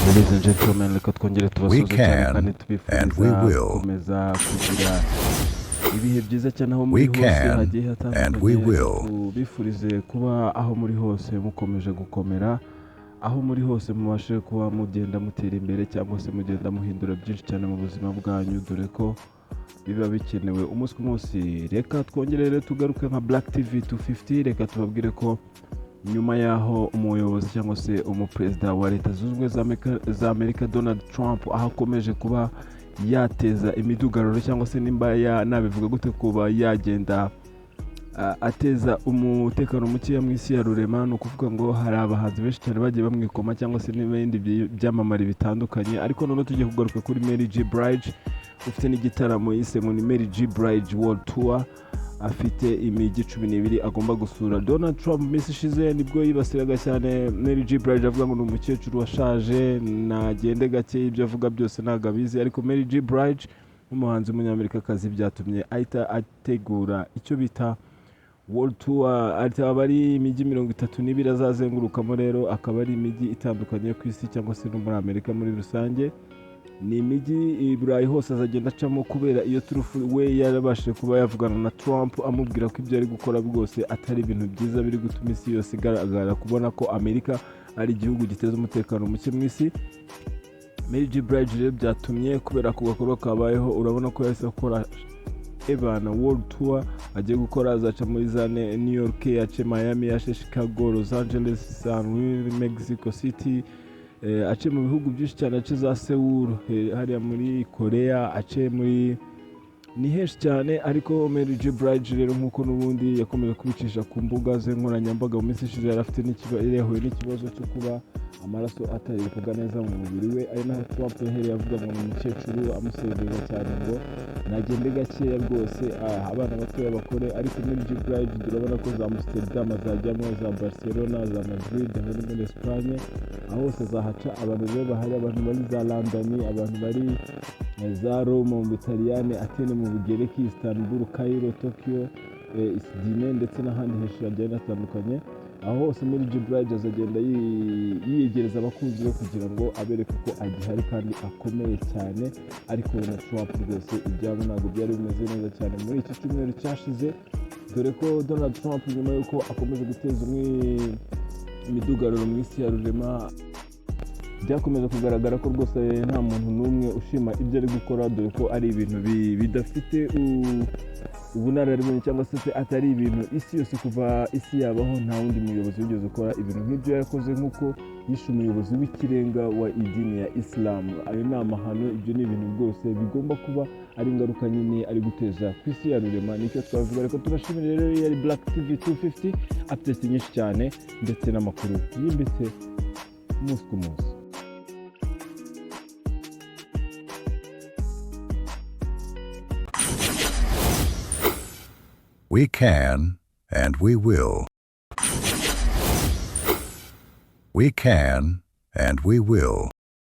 Ladies and gentlemen, reka twongere We tubasuhuze cyane can kandi and we tubifuriza will. gukomeza kugira ibihe byiza cyane aho We muri hose can hagiye and we hatandukanye. will. Tubifurize kuba aho muri hose mukomeje gukomera, aho muri hose mubashe kuba mugenda mutera imbere cyangwa se mugenda muhindura byinshi cyane mu buzima bwanyu, dore ko biba bikenewe umunsi ku munsi. Reka twongere rero tugaruke nka Black TV 250. Reka tubabwire ko nyuma yaho umuyobozi cyangwa se umuperezida wa leta zunze ubumwe za Amerika Donald Trump aho akomeje kuba yateza imidugararo cyangwa se nimba nabivuga gute kuba yagenda ateza umutekano mukeya mu isi ya rurema, ni ukuvuga ngo hari abahanzi benshi cyane bagiye bamwikoma cyangwa se n'ibindi byamamare bitandukanye. Ariko noneho tugiye kugaruka kuri M.Jblidge ufite n'igitaramo yise ngo ni M.Jblidge World Tour, afite imijyi 12 agomba gusura. Donald Trump minsi ishize nibwo yibasiraga cyane M.Jblidge avuga ngo ni umukecuru washaje, nagende gake, ibyo avuga byose ntabwo abizi. Ariko M.Jblidge nk'umuhanzi w'umunyamerikakazi byatumye ahita ategura icyo bita World Tour. Akaba ari imijyi 32 azazengurukamo, rero akaba ari imijyi itandukanye ku isi cyangwa se no muri Amerika muri rusange. Ni imijyi i Burayi hose azagenda acamo, kubera iyo turufu we yarabashije kuba yavugana na Trump amubwira ko ibyo ari gukora rwose atari ibintu byiza biri gutuma isi yose igaragara kubona ko Amerika ari igihugu giteza umutekano muke mu isi. M.Jblidge rero byatumye kubera ku gakorwa kabayeho, urabona ko yahise akora Ebana World Tour agiye gukora. Azaca muri za New York, ace Miami, ace Chicago, Los Angeles, San Luis, Mexico City, ace mu bihugu byinshi cyane, ace za Seoul hariya muri Korea, ace muri ni henshi cyane. Ariko M.Jblidge rero nk'uko n'ubundi yakomeje kubicisha ku mbuga ze nkoranyambaga mu minsi ishize, yahuye n'ikibazo cyo kuba amaraso ataribuka neza mu mubiri we, ari naho Trump yahereye avuga ngo ni umukecuru, amusebeje cyane ngo nagende gakeya rwose, abana batoya bakore. Ariko M.Jblidge turabona ko za Amsterdam azajyamo, za Barcelona, za Madrid, muri Espagne, aho hose azahaca. Abantu rero bahari, abantu bari za London, abantu bari za Rome mu Butaliyani, Athene mu Bugereki, Istanbul, Cairo, Tokyo, Sydney ndetse n'ahandi henshi hagiye hatandukanye. Aho hose M.Jblidge azagenda yiyegereza abakunzi be kugira ngo abereke ko agihari kandi akomeye cyane. Ariko na Trump rwose ibyabo ntabwo byari bimeze neza cyane muri iki cyumweru cyashize, dore ko Donald Trump nyuma y'uko akomeje guteza imidugararo mu isi ya rurema, byakomeje kugaragara ko rwose nta muntu n'umwe ushima ibyo ari gukora, dore ko ari ibintu bidafite ubunararibonye cyangwa se atari ibintu isi yose kuva isi yabaho nta wundi muyobozi wigeze ukora ibintu nk'ibyo yakoze, nk'uko yishe umuyobozi w'ikirenga wa idini ya Islam. Ayo ni amahano, ibyo ni ibintu rwose bigomba kuba ari ingaruka nyine ari guteza ku isi ya rurema. Nicyo twavuga. Reka tubashimire rero, yari Black TV 250, updates nyinshi cyane ndetse n'amakuru yimbitse umunsi ku munsi. We can and we will. We can and we will.